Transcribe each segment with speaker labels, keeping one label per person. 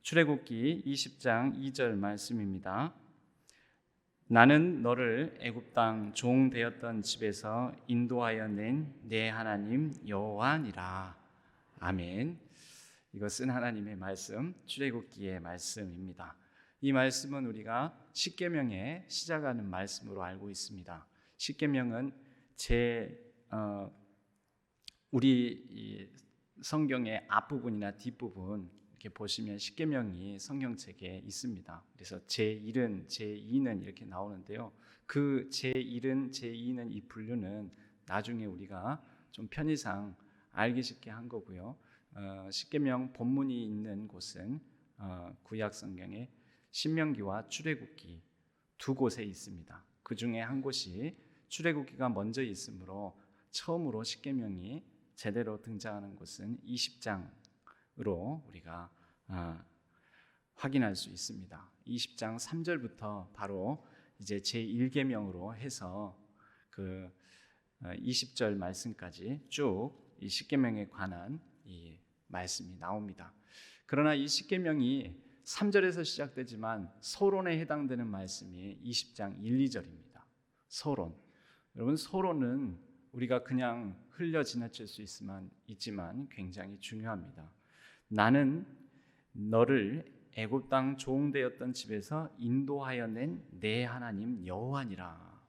Speaker 1: 출애굽기 20장 2절 말씀입니다. 나는 너를 애굽 땅 종 되었던 집에서 인도하여 낸 내 하나님 여호와니라. 아멘. 이것은 하나님의 말씀, 출애굽기의 말씀입니다. 이 말씀은 우리가 십계명에 시작하는 말씀으로 알고 있습니다. 십계명은 우리 성경의 앞부분이나 뒷부분 이렇게 보시면 십계명이 성경책에 있습니다. 그래서 제1은 제2는 이렇게 나오는데요. 그 제1은 제2는 이 분류는 나중에 우리가 좀 편의상 알기 쉽게 한 거고요. 십계명 본문이 있는 곳은 구약 성경의 신명기와 출애굽기 두 곳에 있습니다. 그 중에 한 곳이 출애굽기가 먼저 있으므로 처음으로 십계명이 제대로 등장하는 곳은 20장으로 우리가 확인할 수 있습니다. 20장 3절부터 바로 이제 제1계명으로 해서 그 20절 말씀까지 쭉 이 십계명에 관한 이 말씀이 나옵니다. 그러나 이 십계명이 3절에서 시작되지만 서론에 해당되는 말씀이 20장 1, 2절입니다. 서론. 여러분, 서론은 우리가 그냥 흘려 지나칠 수 있지만 굉장히 중요합니다. 나는 너를 애굽 땅 종 되었던 집에서 인도하여 낸 내 하나님 여호와니라.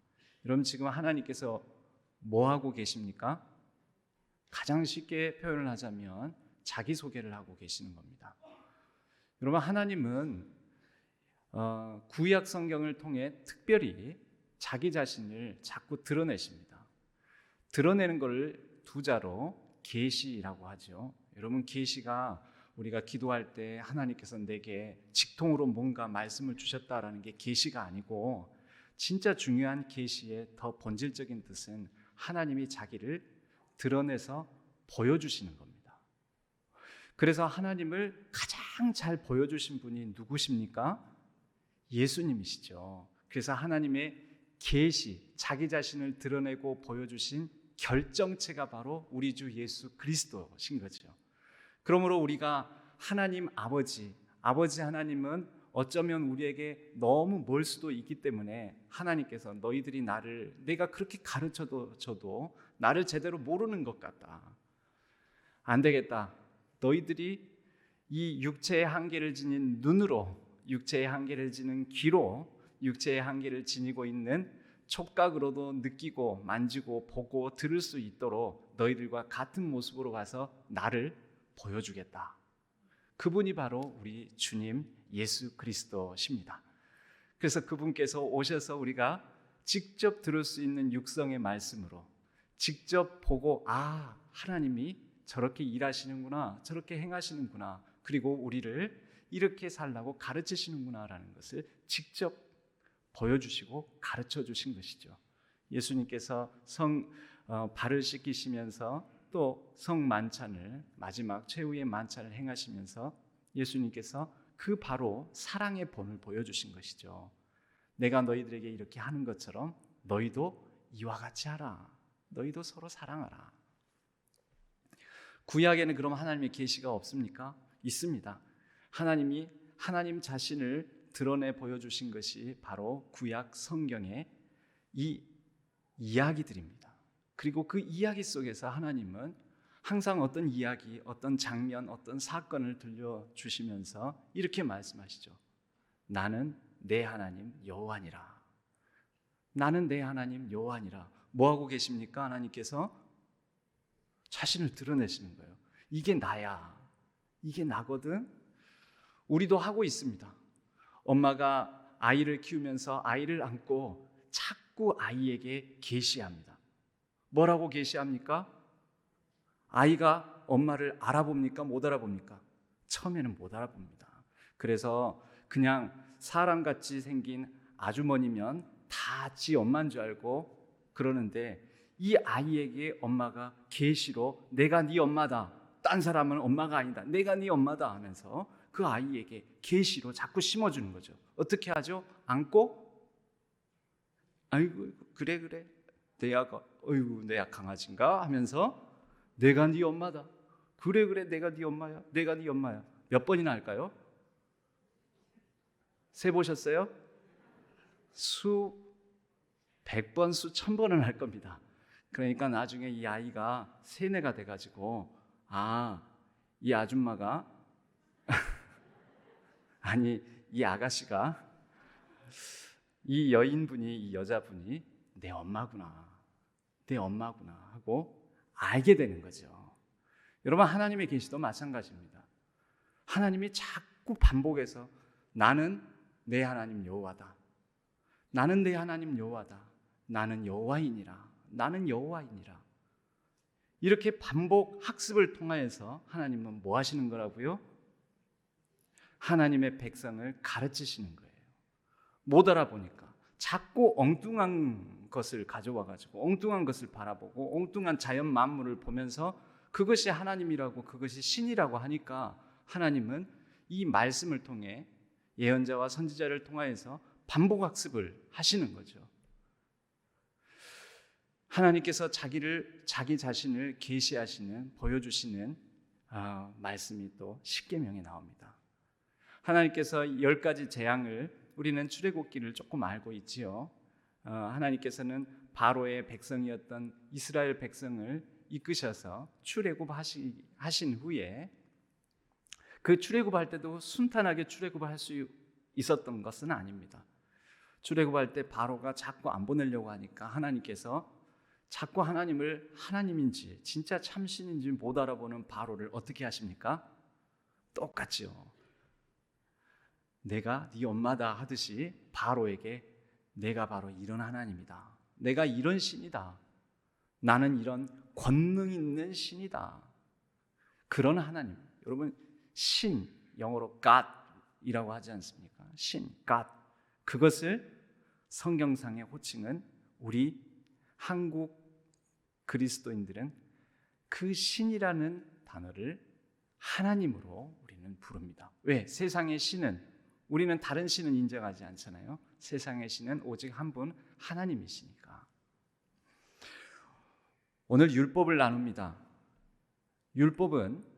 Speaker 1: 여러분, 지금 하나님께서 뭐 하고 계십니까? 가장 쉽게 표현을 하자면 자기소개를 하고 계시는 겁니다. 여러분, 하나님은 구약 성경을 통해 특별히 자기 자신을 자꾸 드러내십니다. 드러내는 걸 두 자로 계시라고 하죠. 여러분, 계시가 우리가 기도할 때 하나님께서 내게 직통으로 뭔가 말씀을 주셨다라는 게 계시가 아니고, 진짜 중요한 계시의 더 본질적인 뜻은 하나님이 자기를 드러내서 보여주시는 겁니다. 그래서 하나님을 가장 잘 보여주신 분이 누구십니까? 예수님이시죠. 그래서 하나님의 계시, 자기 자신을 드러내고 보여주신 결정체가 바로 우리 주 예수 그리스도신 거죠. 그러므로 우리가 하나님 아버지 하나님은 어쩌면 우리에게 너무 멀 수도 있기 때문에 하나님께서 너희들이 내가 그렇게 가르쳐줘도 나를 제대로 모르는 것 같다. 안 되겠다. 너희들이 이 육체의 한계를 지닌 눈으로, 육체의 한계를 지닌 귀로, 육체의 한계를 지니고 있는 촉각으로도 느끼고 만지고 보고 들을 수 있도록 너희들과 같은 모습으로 가서 나를 보여주겠다. 그분이 바로 우리 주님 예수 그리스도십니다. 그래서 그분께서 오셔서 우리가 직접 들을 수 있는 육성의 말씀으로 직접 보고, 하나님이 저렇게 일하시는구나, 저렇게 행하시는구나, 그리고 우리를 이렇게 살라고 가르치시는구나 라는 것을 직접 보여주시고 가르쳐 주신 것이죠. 예수님께서 발을 씻기시면서 또 성만찬을, 마지막 최후의 만찬을 행하시면서 예수님께서 그 바로 사랑의 본을 보여주신 것이죠. 내가 너희들에게 이렇게 하는 것처럼 너희도 이와 같이 하라. 너희도 서로 사랑하라. 구약에는 그럼 하나님의 계시가 없습니까? 있습니다. 하나님이 하나님 자신을 드러내 보여주신 것이 바로 구약 성경의 이 이야기들입니다. 그리고 그 이야기 속에서 하나님은 항상 어떤 이야기, 어떤 장면, 어떤 사건을 들려주시면서 이렇게 말씀하시죠. 나는 내 하나님 여호와니라. 나는 내 하나님 여호와니라. 뭐 하고 계십니까? 하나님께서 자신을 드러내시는 거예요. 이게 나야. 이게 나거든. 우리도 하고 있습니다. 엄마가 아이를 키우면서 아이를 안고 자꾸 아이에게 계시합니다. 뭐라고 계시합니까? 아이가 엄마를 알아봅니까? 못 알아봅니까? 처음에는 못 알아봅니다. 그래서 그냥 사람같이 생긴 아주머니면 다 지 엄마인 줄 알고 그러는데, 이 아이에게 엄마가 계시로 내가 네 엄마다, 딴 사람은 엄마가 아니다, 내가 네 엄마다 하면서 그 아이에게 계시로 자꾸 심어주는 거죠. 어떻게 하죠? 안고, 아이고 그래 내 강아지인가 하면서 내가 네 엄마다. 그래 내가 네 엄마야. 내가 네 엄마야. 몇 번이나 할까요? 세 보셨어요? 수 100번, 수 1000번은 할 겁니다. 그러니까 나중에 이 아이가 세뇌가 돼가지고 이 아줌마가 아니 이 아가씨가 이 여인분이 이 여자분이 내 엄마구나 하고 알게 되는 거죠. 여러분 하나님의 계시도 마찬가지입니다. 하나님이 자꾸 반복해서 나는 내 하나님 여호와다. 나는 내 하나님 여호와다. 나는 여호와이니라. 나는 여호와이니라. 이렇게 반복 학습을 통하여서 하나님은 뭐 하시는 거라고요? 하나님의 백성을 가르치시는 거예요. 못 알아보니까 자꾸 엉뚱한 것을 가져와 가지고 엉뚱한 것을 바라보고 엉뚱한 자연 만물을 보면서 그것이 하나님이라고 그것이 신이라고 하니까 하나님은 이 말씀을 통해 예언자와 선지자를 통하여서 반복 학습을 하시는 거죠. 하나님께서 자기 자신을 계시하시는 보여주시는 말씀이 또 십계명에 나옵니다. 하나님께서 10가지 재앙을 우리는 출애굽기를 조금 알고 있지요. 하나님께서는 바로의 백성이었던 이스라엘 백성을 이끄셔서 출애굽하신 후에 그 출애굽할 때도 순탄하게 출애굽할 수 있었던 것은 아닙니다. 출애굽할 때 바로가 자꾸 안 보내려고 하니까 하나님께서 자꾸 하나님을 하나님인지 진짜 참신인지 못 알아보는 바로를 어떻게 하십니까? 똑같죠. 내가 네 엄마다 하듯이 바로에게 내가 바로 이런 하나님이다. 내가 이런 신이다. 나는 이런 권능 있는 신이다. 그런 하나님. 여러분 신, 영어로 God이라고 하지 않습니까? 신, God. 그것을 성경상의 호칭은 우리 한국 그리스도인들은 그 신이라는 단어를 하나님으로 우리는 부릅니다. 왜? 세상의 신은 우리는 다른 신은 인정하지 않잖아요. 세상의 신은 오직 한 분 하나님이시니까. 오늘 율법을 나눕니다. 율법은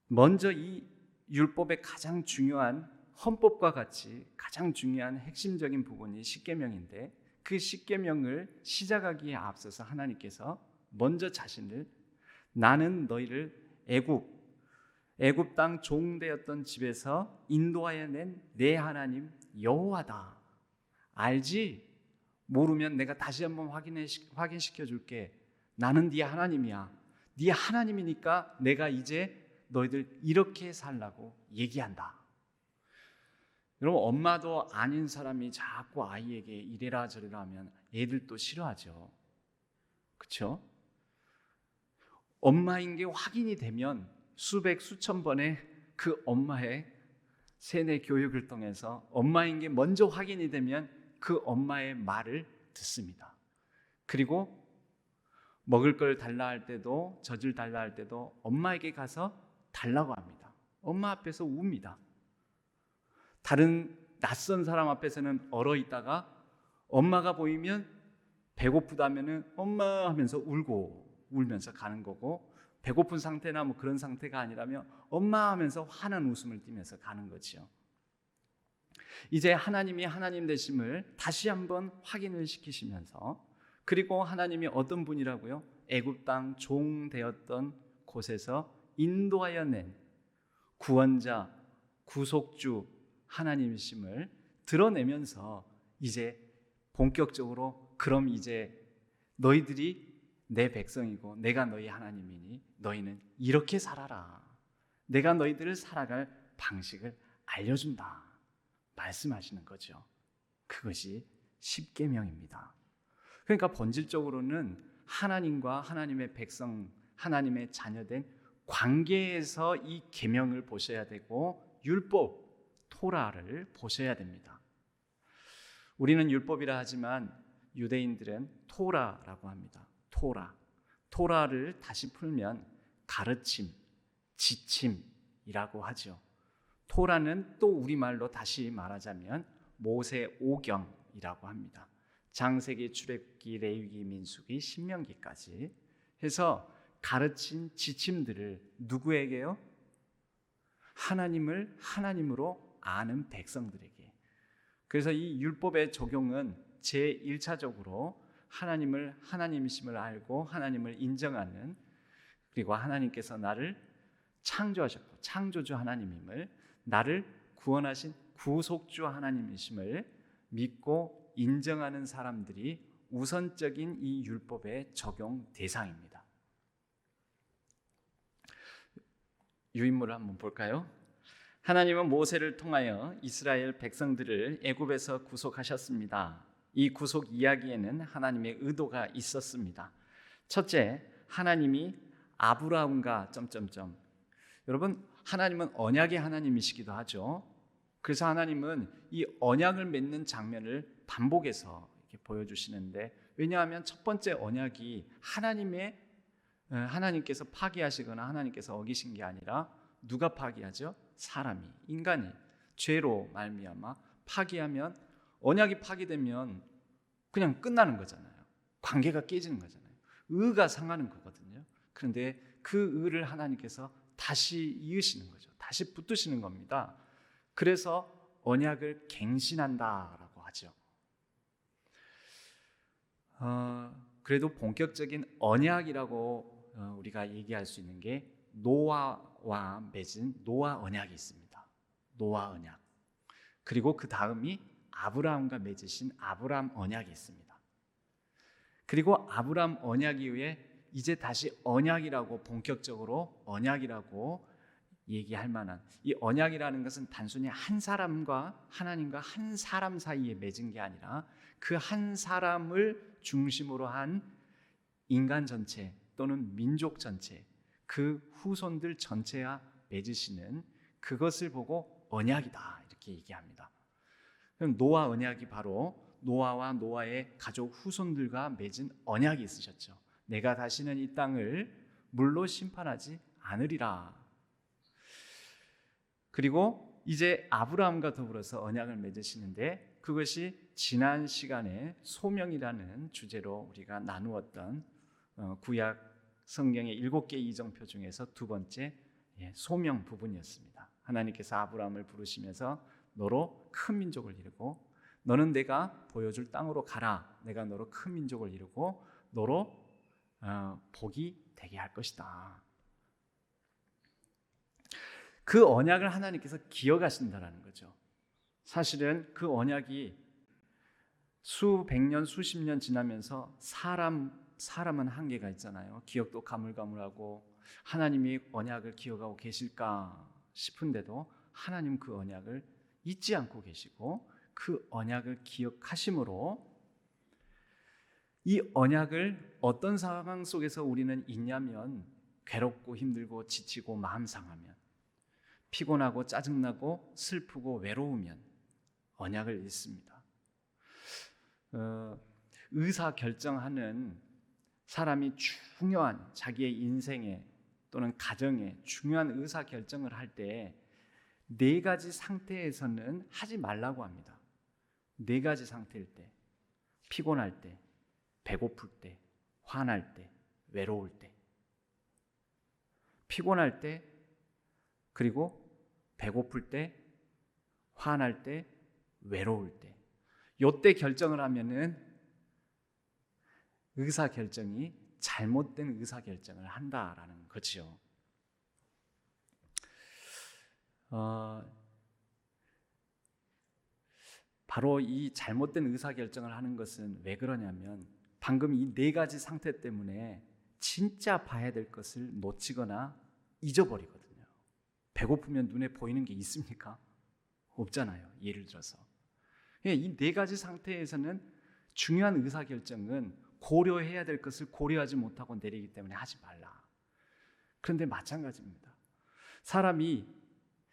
Speaker 1: 먼저 이 율법의 가장 중요한 헌법과 같이 가장 중요한 핵심적인 부분이 십계명인데 그 십계명을 시작하기에 앞서서 하나님께서 먼저 자신을 나는 너희를 애굽 땅 종되었던 집에서 인도하여 낸 내 하나님 여호와다. 알지? 모르면 내가 다시 한번 확인시켜 줄게. 나는 네 하나님이야. 네 하나님이니까 내가 이제 너희들 이렇게 살라고 얘기한다. 여러분 엄마도 아닌 사람이 자꾸 아이에게 이래라 저래라 하면 애들도 싫어하죠. 그렇죠? 엄마인 게 확인이 되면 수백 수천 번의 그 엄마의 세뇌 교육을 통해서 엄마인 게 먼저 확인이 되면 그 엄마의 말을 듣습니다. 그리고 먹을 걸 달라 할 때도 젖을 달라 할 때도 엄마에게 가서 달라고 합니다. 엄마 앞에서 웁니다. 다른 낯선 사람 앞에서는 얼어 있다가 엄마가 보이면 배고프다면은 엄마 하면서 울면서 가는 거고 배고픈 상태나 뭐 그런 상태가 아니라면 엄마 하면서 환한 웃음을 띠면서 가는 거죠. 이제 하나님이 하나님 되심을 다시 한번 확인을 시키시면서 그리고 하나님이 어떤 분이라고요? 애굽 땅 종 되었던 곳에서 인도하여 낸 구원자, 구속주 하나님이심을 드러내면서 이제 본격적으로 그럼 이제 너희들이 내 백성이고 내가 너희 하나님이니 너희는 이렇게 살아라. 내가 너희들을 살아갈 방식을 알려준다. 말씀하시는 거죠. 그것이 십계명입니다. 그러니까 본질적으로는 하나님과 하나님의 백성, 하나님의 자녀된 관계에서 이 계명을 보셔야 되고 율법, 토라를 보셔야 됩니다. 우리는 율법이라 하지만 유대인들은 토라라고 합니다. 토라를 다시 풀면 가르침, 지침이라고 하죠. 토라는 또 우리말로 다시 말하자면 모세오경이라고 합니다. 창세기, 출애굽기, 레위기, 민수기, 신명기까지 해서 가르친 지침들을 누구에게요? 하나님을 하나님으로 아는 백성들에게. 그래서 이 율법의 적용은 제1차적으로 하나님을 하나님이심을 알고 하나님을 인정하는, 그리고 하나님께서 나를 창조하셨고 창조주 하나님임을, 나를 구원하신 구속주 하나님이심을 믿고 인정하는 사람들이 우선적인 이 율법의 적용 대상입니다. 유인물을 한번 볼까요? 하나님은 모세를 통하여 이스라엘 백성들을 애굽에서 구속하셨습니다. 이 구속 이야기에는 하나님의 의도가 있었습니다. 첫째, 하나님이 아브라함과 여러분, 하나님은 언약의 하나님이시기도 하죠. 그래서 하나님은 이 언약을 맺는 장면을 반복해서 이렇게 보여주시는데, 왜냐하면 첫 번째 언약이 하나님께서 파기하시거나 하나님께서 어기신 게 아니라 누가 파기하죠? 사람이, 인간이 죄로 말미암아 파기하면, 언약이 파기되면 그냥 끝나는 거잖아요. 관계가 깨지는 거잖아요. 의가 상하는 거거든요. 그런데 그 의를 하나님께서 다시 이으시는 거죠. 다시 붙드시는 겁니다. 그래서 언약을 갱신한다라고 하죠. 그래도 본격적인 언약이라고 우리가 얘기할 수 있는 게 노아와 맺은 노아 언약이 있습니다. 노아 언약. 그리고 그 다음이 아브라함과 맺으신 아브라함 언약이 있습니다. 그리고 아브라함 언약 이후에 이제 다시 언약이라고, 본격적으로 언약이라고 얘기할 만한, 이 언약이라는 것은 단순히 한 사람과 하나님과 한 사람 사이에 맺은 게 아니라 그 한 사람을 중심으로 한 인간 전체 또는 민족 전체, 그 후손들 전체와 맺으시는, 그것을 보고 언약이다 이렇게 얘기합니다. 그럼 노아 언약이 바로 노아와 노아의 가족 후손들과 맺은 언약이 있으셨죠. 내가 다시는 이 땅을 물로 심판하지 않으리라. 그리고 이제 아브라함과 더불어서 언약을 맺으시는데, 그것이 지난 시간에 소명이라는 주제로 우리가 나누었던 구약 성경의 7개 이정표 중에서 두 번째 소명 부분이었습니다. 하나님께서 아브라함을 부르시면서 너로 큰 민족을 이루고, 너는 내가 보여줄 땅으로 가라. 내가 너로 큰 민족을 이루고 너로 복이 되게 할 것이다. 그 언약을 하나님께서 기억하신다라는 거죠. 사실은 그 언약이 수백 년, 수십 년 지나면서 사람은 한계가 있잖아요. 기억도 가물가물하고, 하나님이 언약을 기억하고 계실까 싶은데도 하나님 그 언약을 잊지 않고 계시고, 그 언약을 기억하심으로 이 언약을 어떤 상황 속에서 우리는 잊냐면, 괴롭고 힘들고 지치고 마음 상하면, 피곤하고 짜증나고 슬프고 외로우면 언약을 잊습니다. 의사결정하는 사람이 중요한, 자기의 인생에 또는 가정에 중요한 의사결정을 할 때 4가지 상태에서는 하지 말라고 합니다. 4가지 상태일 때: 피곤할 때, 배고플 때, 화날 때, 외로울 때. 피곤할 때, 그리고 배고플 때, 화날 때, 외로울 때. 요때 결정을 하면은 의사결정이 잘못된 의사결정을 한다라는 거죠. 바로 이 잘못된 의사결정을 하는 것은 왜 그러냐면, 방금 이 4가지 상태 때문에 진짜 봐야 될 것을 놓치거나 잊어버리거든요. 배고프면 눈에 보이는 게 있습니까? 없잖아요. 예를 들어서 이 4가지 상태에서는 중요한 의사결정은 고려해야 될 것을 고려하지 못하고 내리기 때문에 하지 말라. 그런데 마찬가지입니다. 사람이,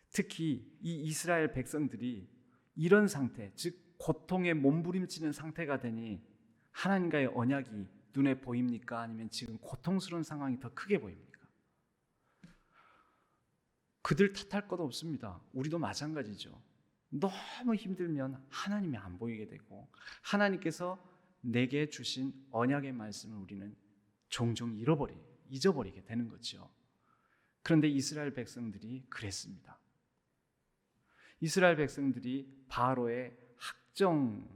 Speaker 1: 특히 이 이스라엘 백성들이 이런 상태, 즉 고통에 몸부림치는 상태가 되니 하나님과의 언약이 눈에 보입니까? 아니면 지금 고통스러운 상황이 더 크게 보입니까? 그들 탓할 것 없습니다. 우리도 마찬가지죠. 너무 힘들면 하나님이 안 보이게 되고, 하나님께서 내게 주신 언약의 말씀을 우리는 종종 잊어버리게 되는 거죠. 그런데 이스라엘 백성들이 그랬습니다. 이스라엘 백성들이 바로의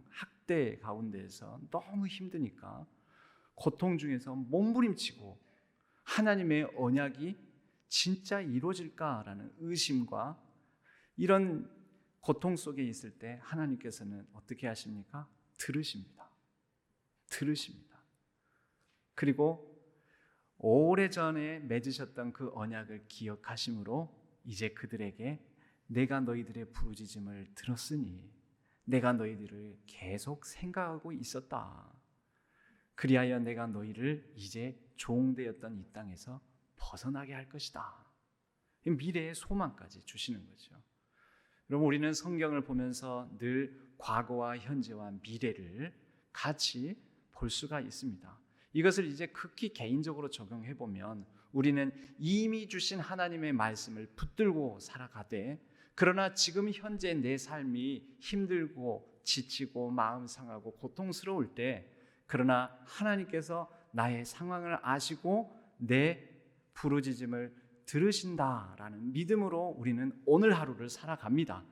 Speaker 1: 학대 가운데에서 너무 힘드니까 고통 중에서 몸부림치고 하나님의 언약이 진짜 이루어질까라는 의심과 이런 고통 속에 있을 때 하나님께서는 어떻게 하십니까? 들으십니다. 그리고 오래전에 맺으셨던 그 언약을 기억하심으로 이제 그들에게 내가 너희들의 부르짖음을 들었으니 내가 너희들을 계속 생각하고 있었다. 그리하여 내가 너희를 이제 종되었던 이 땅에서 벗어나게 할 것이다. 미래의 소망까지 주시는 거죠. 여러분, 우리는 성경을 보면서 늘 과거와 현재와 미래를 같이 볼 수가 있습니다. 이것을 이제 극히 개인적으로 적용해 보면 우리는 이미 주신 하나님의 말씀을 붙들고 살아가되, 그러나 지금 현재 내 삶이 힘들고 지치고 마음 상하고 고통스러울 때, 그러나 하나님께서 나의 상황을 아시고 내 부르짖음을 들으신다라는 믿음으로 우리는 오늘 하루를 살아갑니다.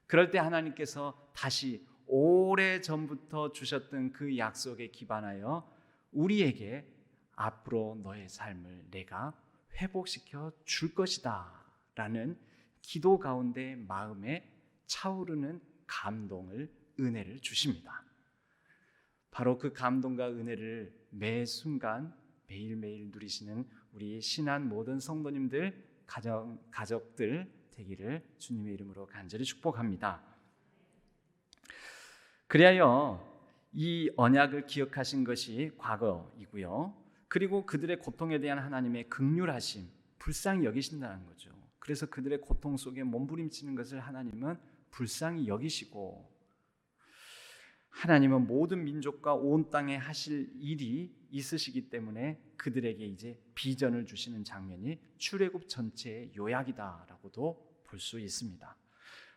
Speaker 1: 그럴 때 하나님께서 다시 오래전부터 주셨던 그 약속에 기반하여 우리에게 앞으로 너의 삶을 내가 회복시켜 줄 것이다 라는 기도 가운데 마음에 차오르는 감동을, 은혜를 주십니다. 바로 그 감동과 은혜를 매 순간 매일매일 누리시는 우리 신한 모든 성도님들, 가족들 되기를 주님의 이름으로 간절히 축복합니다. 그리하여 이 언약을 기억하신 것이 과거이고요. 그리고 그들의 고통에 대한 하나님의 긍휼하심, 불쌍히 여기신다는 거죠. 그래서 그들의 고통 속에 몸부림치는 것을 하나님은 불쌍히 여기시고, 하나님은 모든 민족과 온 땅에 하실 일이 있으시기 때문에 그들에게 이제 비전을 주시는 장면이 출애굽 전체의 요약이다라고도 볼 수 있습니다.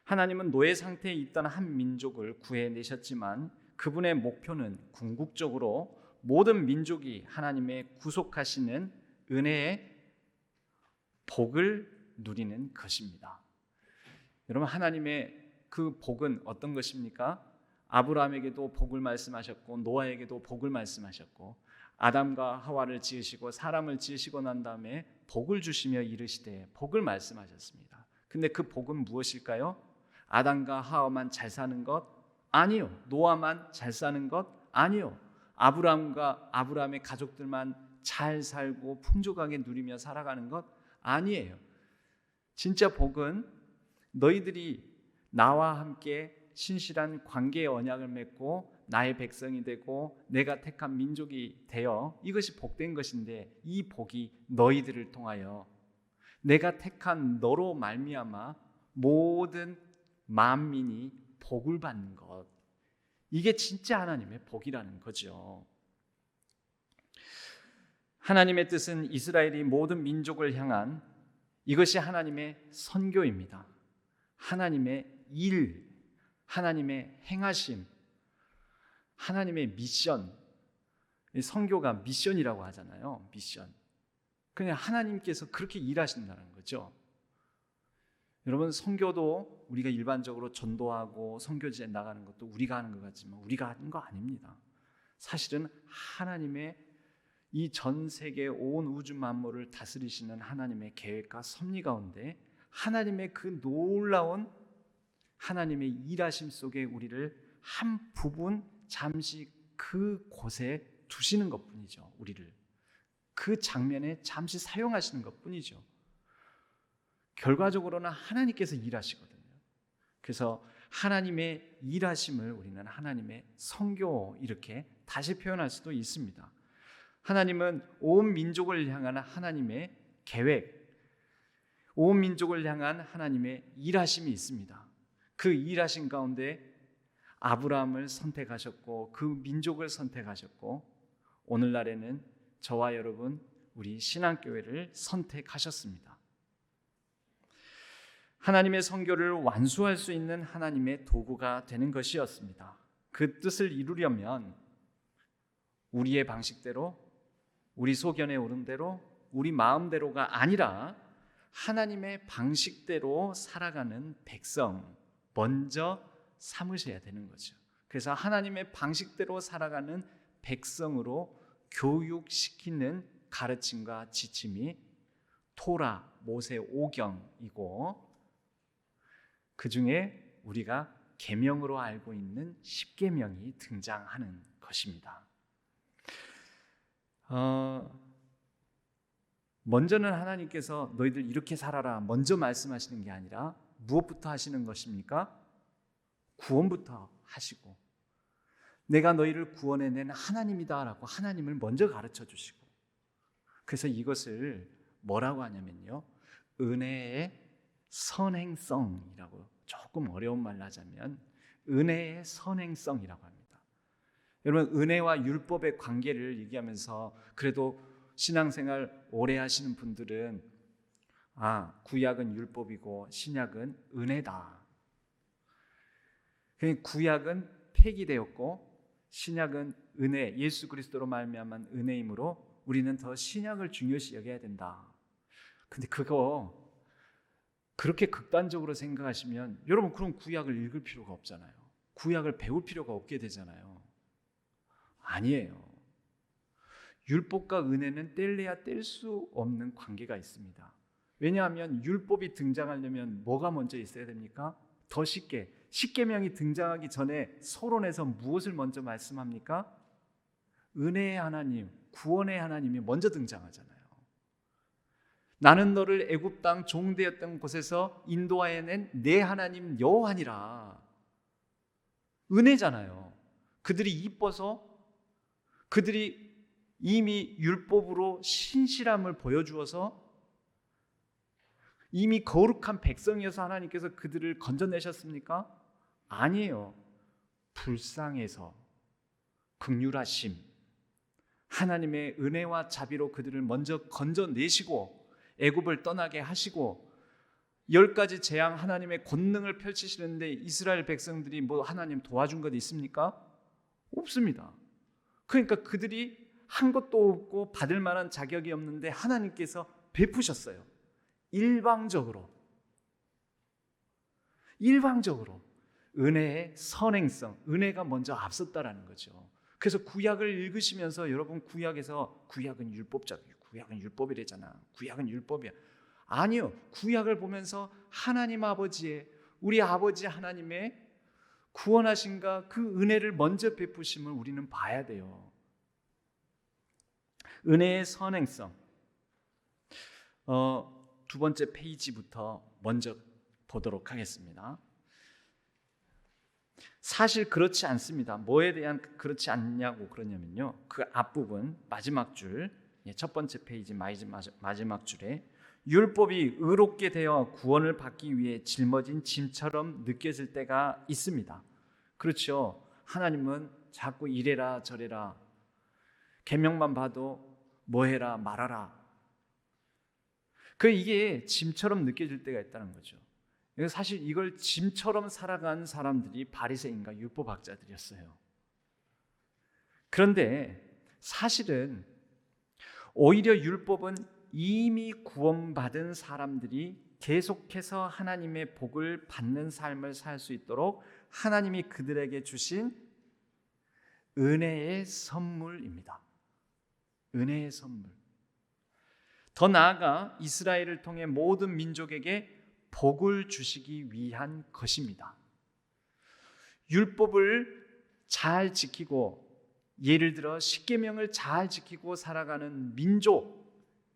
Speaker 1: 하나님은 노예 상태에 있던 한 민족을 구해내셨지만 그분의 목표는 궁극적으로 모든 민족이 하나님의 구속하시는 은혜의 복을 누리는 것입니다. 여러분, 하나님의 그 복은 어떤 것입니까? 아브라함에게도 복을 말씀하셨고 노아에게도 복을 말씀하셨고 아담과 하와를 지으시고 사람을 지으시고 난 다음에 복을 주시며 이르시되 복을 말씀하셨습니다. 근데 그 복은 무엇일까요? 아담과 하와만 잘 사는 것? 아니요. 노아만 잘 사는 것? 아니요. 아브라함의 가족들만 잘 살고 풍족하게 누리며 살아가는 것? 아니에요. 진짜 복은 너희들이 나와 함께 신실한 관계의 언약을 맺고 나의 백성이 되고 내가 택한 민족이 되어, 이것이 복된 것인데, 이 복이 너희들을 통하여 내가 택한 너로 말미암아 모든 만민이 복을 받는 것, 이게 진짜 하나님의 복이라는 거죠. 하나님의 뜻은 이스라엘이 모든 민족을 향한, 이것이 하나님의 선교입니다. 하나님의 일, 하나님의 행하심, 하나님의 미션. 선교가 미션이라고 하잖아요. 미션. 그냥 하나님께서 그렇게 일하신다는 거죠. 여러분, 선교도 우리가 일반적으로 전도하고 선교지에 나가는 것도 우리가 하는 것 같지만 우리가 하는 거 아닙니다. 사실은 하나님의 이 전 세계 온 우주 만물을 다스리시는 하나님의 계획과 섭리 가운데 하나님의 그 놀라운 하나님의 일하심 속에 우리를 한 부분 잠시 그 곳에 두시는 것뿐이죠. 우리를 그 장면에 잠시 사용하시는 것뿐이죠. 결과적으로는 하나님께서 일하시거든요. 그래서 하나님의 일하심을 우리는 하나님의 선교, 이렇게 다시 표현할 수도 있습니다. 하나님은 온 민족을 향한 하나님의 계획, 온 민족을 향한 하나님의 일하심이 있습니다. 그 일하심 가운데 아브라함을 선택하셨고 그 민족을 선택하셨고, 오늘날에는 저와 여러분, 우리 신앙교회를 선택하셨습니다. 하나님의 선교를 완수할 수 있는 하나님의 도구가 되는 것이었습니다. 그 뜻을 이루려면 우리의 방식대로, 우리 소견에 오른 대로, 우리 마음대로가 아니라 하나님의 방식대로 살아가는 백성, 먼저 삼으셔야 되는 거죠. 그래서 하나님의 방식대로 살아가는 백성으로 교육시키는 가르침과 지침이 토라, 모세 오경이고, 그 중에 우리가 계명으로 알고 있는 십계명이 등장하는 것입니다. 먼저는 하나님께서 너희들 이렇게 살아라 먼저 말씀하시는 게 아니라 무엇부터 하시는 것입니까? 구원부터 하시고, 내가 너희를 구원해낸 하나님이다라고 하나님을 먼저 가르쳐 주시고, 그래서 이것을 뭐라고 하냐면요, 은혜의 선행성이라고, 조금 어려운 말로 하자면 은혜의 선행성이라고 합니다. 여러분, 은혜와 율법의 관계를 얘기하면서 그래도 신앙생활 오래 하시는 분들은 구약은 율법이고 신약은 은혜다. 구약은 폐기되었고 신약은 은혜, 예수 그리스도로 말미암은 은혜이므로 우리는 더 신약을 중요시 여겨야 된다. 근데 그거 그렇게 극단적으로 생각하시면 여러분, 그럼 구약을 읽을 필요가 없잖아요. 구약을 배울 필요가 없게 되잖아요. 아니에요. 율법과 은혜는 뗄래야 뗄 수 없는 관계가 있습니다. 왜냐하면 율법이 등장하려면 뭐가 먼저 있어야 됩니까? 더 쉽게, 십계명이 등장하기 전에 서론에서 무엇을 먼저 말씀합니까? 은혜의 하나님, 구원의 하나님이 먼저 등장하잖아요. 나는 너를 애굽 땅 종되었던 곳에서 인도하여낸 내 하나님 여호와니라. 은혜잖아요. 그들이 이뻐서, 그들이 이미 율법으로 신실함을 보여주어서, 이미 거룩한 백성이어서 하나님께서 그들을 건져내셨습니까? 아니에요. 불쌍해서, 긍휼하심, 하나님의 은혜와 자비로 그들을 먼저 건져내시고 애굽을 떠나게 하시고, 10가지 재앙 하나님의 권능을 펼치시는데 이스라엘 백성들이 뭐 하나님 도와준 것 있습니까? 없습니다. 그러니까 그들이 한 것도 없고 받을 만한 자격이 없는데 하나님께서 베푸셨어요. 일방적으로 은혜의 선행성, 은혜가 먼저 앞섰다라는 거죠. 그래서 구약을 읽으시면서 여러분, 구약은 율법적이에요. 구약은 율법이래잖아. 구약은 율법이야. 아니요. 구약을 보면서 하나님 아버지의, 우리 아버지 하나님의 구원하신가 그 은혜를 먼저 베푸심을 우리는 봐야 돼요. 은혜의 선행성. 두 번째 페이지부터 먼저 보도록 하겠습니다. 사실 그렇지 않습니다. 뭐에 대한 그렇지 않냐고 그러냐면요, 그 앞부분 마지막 줄, 첫 번째 페이지 마지막 줄에 율법이 의롭게 되어 구원을 받기 위해 짊어진 짐처럼 느껴질 때가 있습니다. 그렇죠. 하나님은 자꾸 이래라 저래라, 계명만 봐도 뭐해라 말아라, 이게 짐처럼 느껴질 때가 있다는 거죠. 사실 이걸 짐처럼 살아간 사람들이 바리새인과 율법학자들이었어요. 그런데 사실은 오히려 율법은 이미 구원받은 사람들이 계속해서 하나님의 복을 받는 삶을 살 수 있도록 하나님이 그들에게 주신 은혜의 선물입니다. 은혜의 선물. 더 나아가 이스라엘을 통해 모든 민족에게 복을 주시기 위한 것입니다. 율법을 잘 지키고, 예를 들어 십계명을 잘 지키고 살아가는 민족,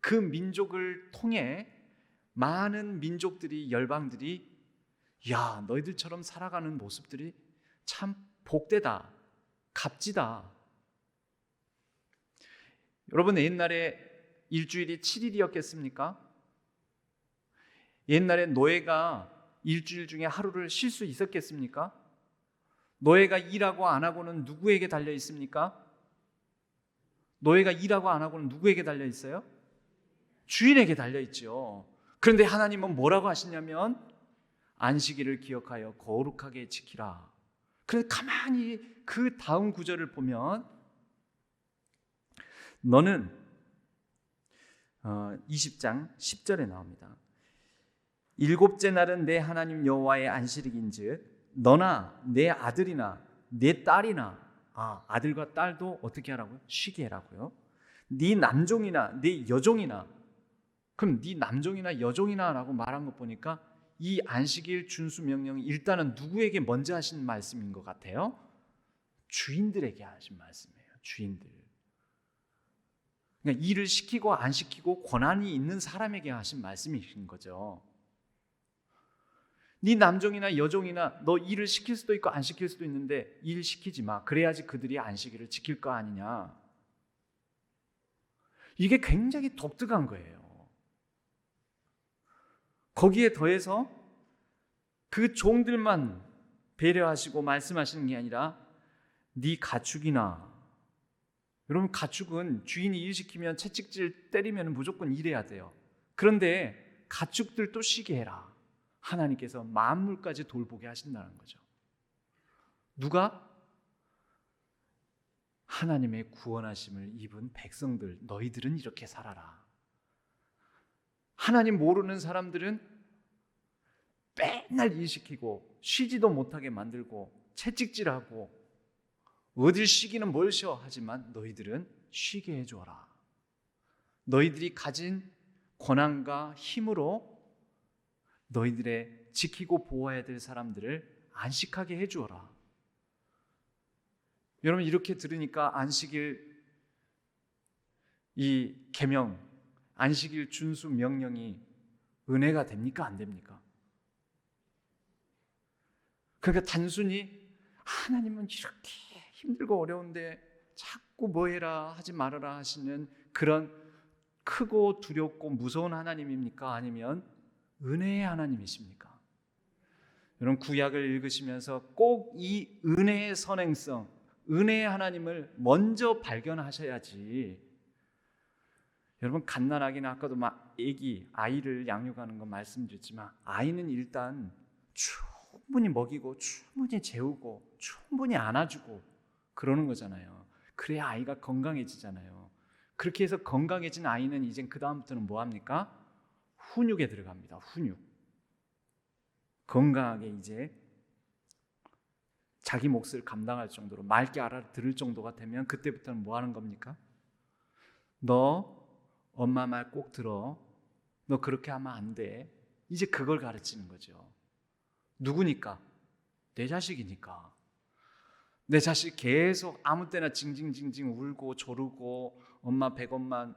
Speaker 1: 그 민족을 통해 많은 민족들이, 열방들이 야, 너희들처럼 살아가는 모습들이 참 복되다, 값지다. 여러분, 옛날에 일주일이 7일이었겠습니까? 옛날에 노예가 일주일 중에 하루를 쉴 수 있었겠습니까? 노예가 일하고 안 하고는 누구에게 달려 있습니까? 노예가 일하고 안 하고는 누구에게 달려 있어요? 주인에게 달려 있죠. 그런데 하나님은 뭐라고 하시냐면 안식일을 기억하여 거룩하게 지키라. 그런데 가만히 그 다음 구절을 보면 너는 20장 10절에 나옵니다.
Speaker 2: 일곱째 날은 내 하나님 여호와의 안식일인즉 너나 내 아들이나 내 딸이나 아들과 딸도 어떻게 하라고요? 쉬게 해라고요. 네 남종이나 네 여종이나, 그럼 네 남종이나 여종이나라고 말한 것 보니까 이 안식일 준수 명령이 일단은 누구에게 먼저 하신 말씀인 것 같아요? 주인들에게 하신 말씀이에요. 주인들. 그러니까 일을 시키고 안 시키고 권한이 있는 사람에게 하신 말씀이신 거죠. 네 남종이나 여종이나 너 일을 시킬 수도 있고 안 시킬 수도 있는데 일 시키지 마. 그래야지 그들이 안식일을 지킬 거 아니냐. 이게 굉장히 독특한 거예요. 거기에 더해서 그 종들만 배려하시고 말씀하시는 게 아니라 네 가축이나, 여러분 가축은 주인이 일 시키면 채찍질 때리면 무조건 일해야 돼요. 그런데 가축들도 쉬게 해라. 하나님께서 만물까지 돌보게 하신다는 거죠. 누가? 하나님의 구원하심을 입은 백성들, 너희들은 이렇게 살아라. 하나님 모르는 사람들은 맨날 일 시키고 쉬지도 못하게 만들고 채찍질하고 어딜 쉬기는 뭘 쉬어 하지만 너희들은 쉬게 해줘라. 너희들이 가진 권한과 힘으로 너희들의 지키고 보호해야 될 사람들을 안식하게 해주어라. 여러분 이렇게 들으니까 안식일 이 계명, 안식일 준수 명령이 은혜가 됩니까? 안 됩니까? 그러니까 단순히 하나님은 이렇게 힘들고 어려운데 자꾸 뭐 해라 하지 말아라 하시는 그런 크고 두렵고 무서운 하나님입니까? 아니면 은혜의 하나님이십니까? 여러분 구약을 읽으시면서 꼭 이 은혜의 선행성, 은혜의 하나님을 먼저 발견하셔야지. 여러분 갓난아기는 아까도 아이를 양육하는 거 말씀드렸지만 아이는 일단 충분히 먹이고 충분히 재우고 충분히 안아주고 그러는 거잖아요. 그래야 아이가 건강해지잖아요. 그렇게 해서 건강해진 아이는 이제 그 다음부터는 뭐 합니까? 훈육에 들어갑니다. 훈육. 건강하게 이제 자기 몫을 감당할 정도로 맑게 알아들을 정도가 되면 그때부터는 뭐 하는 겁니까? 너 엄마 말 꼭 들어. 너 그렇게 하면 안 돼. 이제 그걸 가르치는 거죠. 누구니까? 내 자식이니까. 내 자식 계속 아무 때나 징징징징 울고 조르고 엄마 100원만,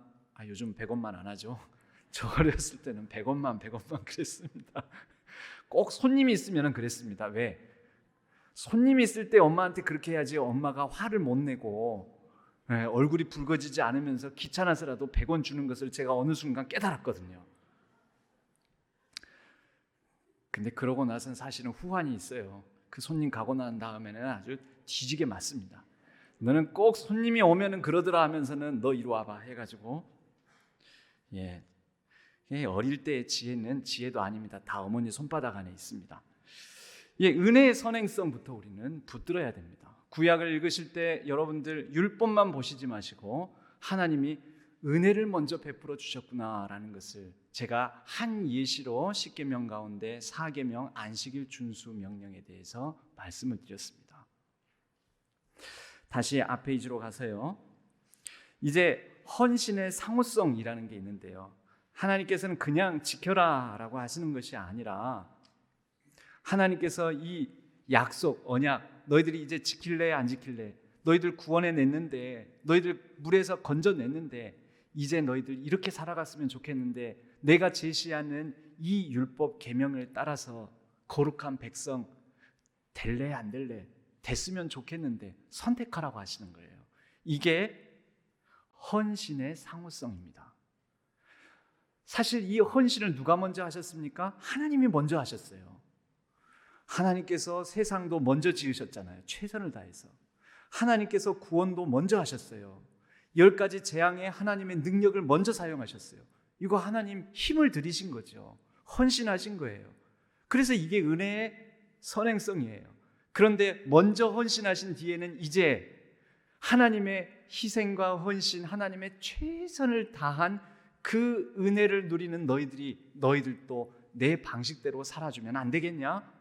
Speaker 2: 요즘 100원만 안 하죠. 저 어렸을 때는 100원만 그랬습니다. 꼭 손님이 있으면 그랬습니다. 왜? 손님이 있을 때 엄마한테 그렇게 해야지 엄마가 화를 못 내고 얼굴이 붉어지지 않으면서 귀찮아서라도 100원 주는 것을 제가 어느 순간 깨달았거든요. 근데 그러고 나서는 사실은 후환이 있어요. 그 손님 가고 난 다음에는 아주 뒤지게 맞습니다. 너는 꼭 손님이 오면은 그러더라 하면서는 너 이리 와봐 해가지고 어릴 때의 지혜는 지혜도 아닙니다. 다 어머니 손바닥 안에 있습니다. 은혜의 선행성부터 우리는 붙들어야 됩니다. 구약을 읽으실 때 여러분들 율법만 보시지 마시고 하나님이 은혜를 먼저 베풀어 주셨구나라는 것을 제가 한 예시로 10계명 가운데 4계명 안식일 준수 명령에 대해서 말씀을 드렸습니다. 다시 앞 페이지로 가서요. 이제 헌신의 상호성이라는 게 있는데요. 하나님께서는 그냥 지켜라라고 하시는 것이 아니라 하나님께서 이 약속, 언약, 너희들이 이제 지킬래 안 지킬래? 너희들 구원해냈는데, 너희들 물에서 건져냈는데 이제 너희들 이렇게 살아갔으면 좋겠는데 내가 제시하는 이 율법 계명을 따라서 거룩한 백성 될래 안 될래? 됐으면 좋겠는데 선택하라고 하시는 거예요. 이게 헌신의 상호성입니다. 사실 이 헌신을 누가 먼저 하셨습니까? 하나님이 먼저 하셨어요. 하나님께서 세상도 먼저 지으셨잖아요. 최선을 다해서. 하나님께서 구원도 먼저 하셨어요. 10가지 재앙에 하나님의 능력을 먼저 사용하셨어요. 이거 하나님 힘을 들이신 거죠. 헌신하신 거예요. 그래서 이게 은혜의 선행성이에요. 그런데 먼저 헌신하신 뒤에는 이제 하나님의 희생과 헌신, 하나님의 최선을 다한 그 은혜를 누리는 너희들도
Speaker 1: 내 방식대로 살아주면 안 되겠냐?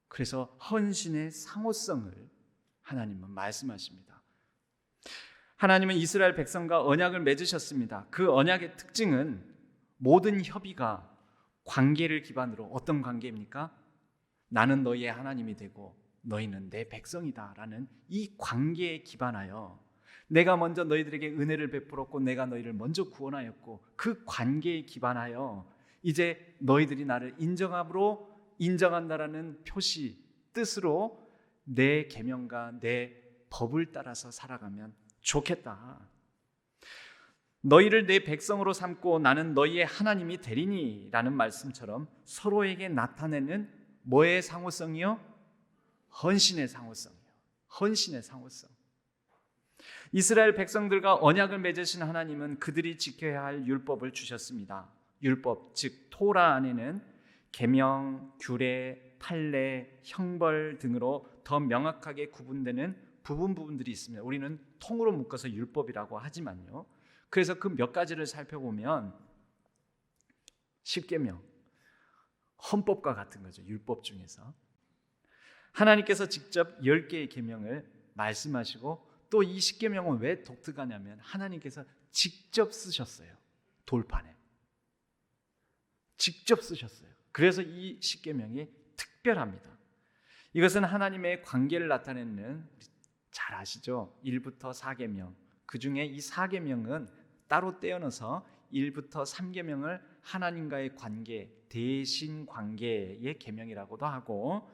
Speaker 1: 그래서 헌신의 상호성을 하나님은 말씀하십니다. 하나님은 이스라엘 백성과 언약을 맺으셨습니다. 그 언약의 특징은 모든 협의가 관계를 기반으로, 어떤 관계입니까? 나는 너희의 하나님이 되고 너희는 내 백성이다라는 이 관계에 기반하여 내가 먼저 너희들에게 은혜를 베풀었고 내가 너희를 먼저 구원하였고 그 관계에 기반하여 이제 너희들이 나를 인정한다라는 표시, 뜻으로 내 계명과 내 법을 따라서 살아가면 좋겠다. 너희를 내 백성으로 삼고 나는 너희의 하나님이 되리니라는 말씀처럼 서로에게 나타내는 뭐의 상호성이요? 헌신의 상호성이요. 헌신의 상호성. 이스라엘 백성들과 언약을 맺으신 하나님은 그들이 지켜야 할 율법을 주셨습니다. 율법, 즉 토라 안에는 계명, 규례, 판례, 형벌 등으로 더 명확하게 구분되는 부분들이 있습니다. 우리는 통으로 묶어서 율법이라고 하지만요. 그래서 그 몇 가지를 살펴보면 십계명, 헌법과 같은 거죠. 율법 중에서 하나님께서 직접 10개의 계명을 말씀하시고 또 이 십계명은 왜 독특하냐면 하나님께서 직접 쓰셨어요. 돌판에 직접 쓰셨어요. 그래서 이 십계명이 특별합니다. 이것은 하나님의 관계를 나타내는, 잘 아시죠? 1부터 4계명. 그 중에 이 4계명은 따로 떼어넣어서 1부터 3계명을 하나님과의 관계, 대신 관계의 계명이라고도 하고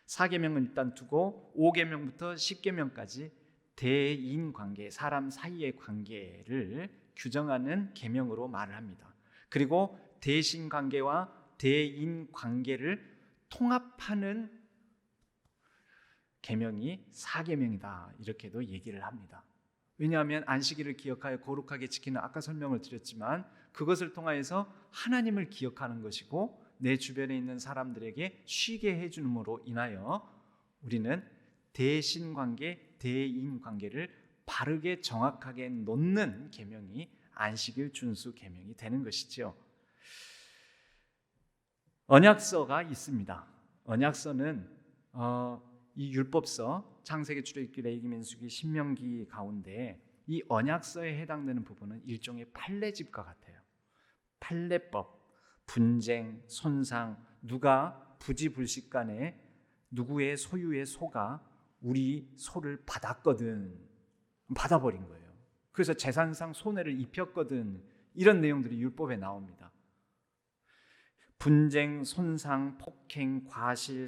Speaker 1: 4계명은 일단 두고 5계명부터 10계명까지 대인 관계, 사람 사이의 관계를 규정하는 계명으로 말을 합니다. 그리고 대신 관계와 대인 관계를 통합하는 계명이 4계명이다. 이렇게도 얘기를 합니다. 왜냐하면 안식일을 기억하여 거룩하게 지키는, 아까 설명을 드렸지만 그것을 통하여서 하나님을 기억하는 것이고 내 주변에 있는 사람들에게 쉬게 해주므로 인하여 우리는 대신 관계, 대인 관계를 바르게 정확하게 놓는 계명이 안식일 준수 계명이 되는 것이죠. 언약서가 있습니다. 언약서는 이 율법서, 창세기, 출애굽기, 레위기, 민수기, 신명기 가운데 이 언약서에 해당되는 부분은 일종의 판례집과 같아요. 판례법, 분쟁, 손상, 누가 부지불식간에 누구의 소유의 소가 우리 소를 받아버린 거예요. 그래서 재산상 손해를 입혔거든. 이런 내용들이 율법에 나옵니다. 분쟁, 손상, 폭행, 과실,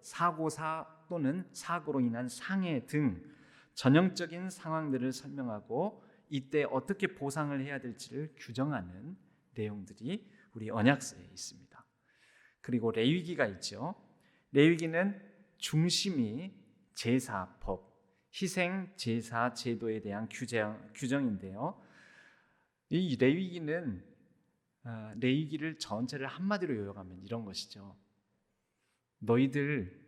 Speaker 1: 사고사 또는 사고로 인한 상해 등 전형적인 상황들을 설명하고 이때 어떻게 보상을 해야 될지를 규정하는 내용들이 우리 언약서에 있습니다. 그리고 레위기가 있죠. 레위기는 중심이 제사법, 희생 제사 제도에 대한 규정인데요. 이 레위기를 전체를 한마디로 요약하면 이런 것이죠. 너희들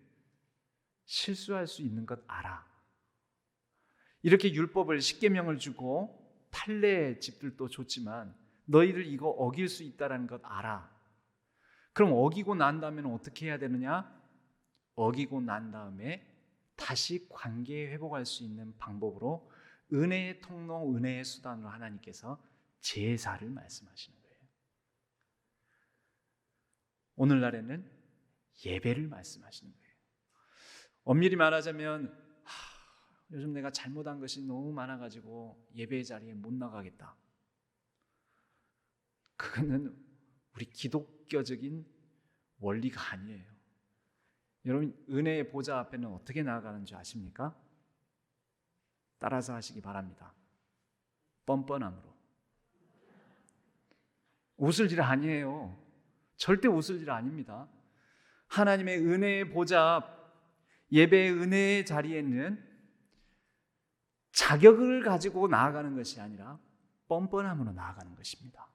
Speaker 1: 실수할 수 있는 것 알아. 이렇게 율법을, 십계명을 주고 판례집들도 줬지만 너희들 이거 어길 수 있다는 것 알아. 그럼 어기고 난 다음에는 어떻게 해야 되느냐? 어기고 난 다음에 다시 관계 회복할 수 있는 방법으로 은혜의 통로, 은혜의 수단으로 하나님께서 제사를 말씀하시는 거예요. 오늘날에는 예배를 말씀하시는 거예요. 엄밀히 말하자면 요즘 내가 잘못한 것이 너무 많아가지고 예배의 자리에 못 나가겠다. 그거는 우리 기독교적인 원리가 아니에요. 여러분, 은혜의 보좌 앞에는 어떻게 나아가는 줄 아십니까? 따라서 하시기 바랍니다. 뻔뻔함으로. 웃을 일 아니에요. 절대 웃을 일 아닙니다. 하나님의 은혜의 보좌 앞, 예배의 은혜의 자리에는 자격을 가지고 나아가는 것이 아니라 뻔뻔함으로 나아가는 것입니다.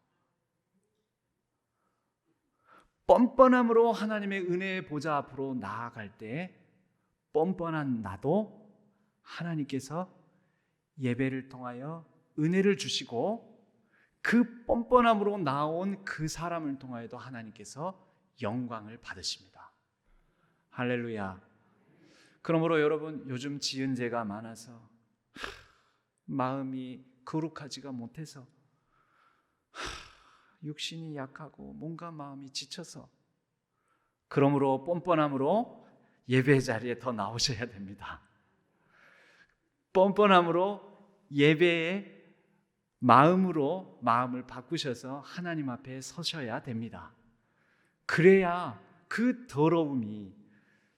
Speaker 1: 뻔뻔함으로 하나님의 은혜의 보좌 앞으로 나아갈 때 뻔뻔한 나도 하나님께서 예배를 통하여 은혜를 주시고 그 뻔뻔함으로 나온 그 사람을 통하여도 하나님께서 영광을 받으십니다. 할렐루야. 그러므로 여러분, 요즘 지은 죄가 많아서 마음이 거룩하지가 못해서 육신이 약하고 뭔가 마음이 지쳐서, 그러므로 뻔뻔함으로 예배 자리에 더 나오셔야 됩니다. 뻔뻔함으로 예배의 마음으로 마음을 바꾸셔서 하나님 앞에 서셔야 됩니다. 그래야 그 더러움이,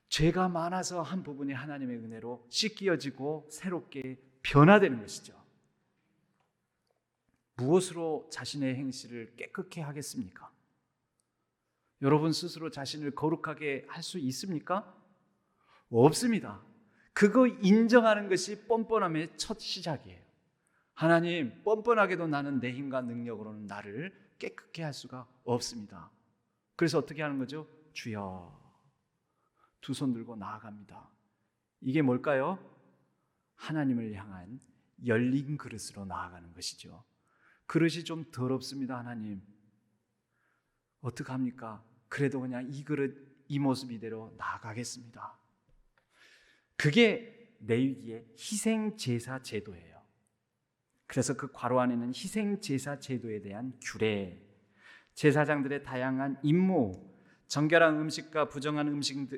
Speaker 1: 죄가 많아서 한 부분이 하나님의 은혜로 씻겨지고 새롭게 변화되는 것이죠. 무엇으로 자신의 행실을 깨끗게 하겠습니까? 여러분 스스로 자신을 거룩하게 할 수 있습니까? 없습니다. 그거 인정하는 것이 뻔뻔함의 첫 시작이에요. 하나님, 뻔뻔하게도 나는 내 힘과 능력으로는 나를 깨끗게 할 수가 없습니다. 그래서 어떻게 하는 거죠? 주여, 두 손 들고 나아갑니다. 이게 뭘까요? 하나님을 향한 열린 그릇으로 나아가는 것이죠. 그릇이 좀 더럽습니다. 하나님, 어떡합니까? 그래도 그냥 이 그릇, 이 모습 이대로 나아가겠습니다. 그게 레위기의 희생제사 제도예요. 그래서 그 괄호 안에는 희생제사 제도에 대한 규례, 제사장들의 다양한 임무, 정결한 음식과 부정한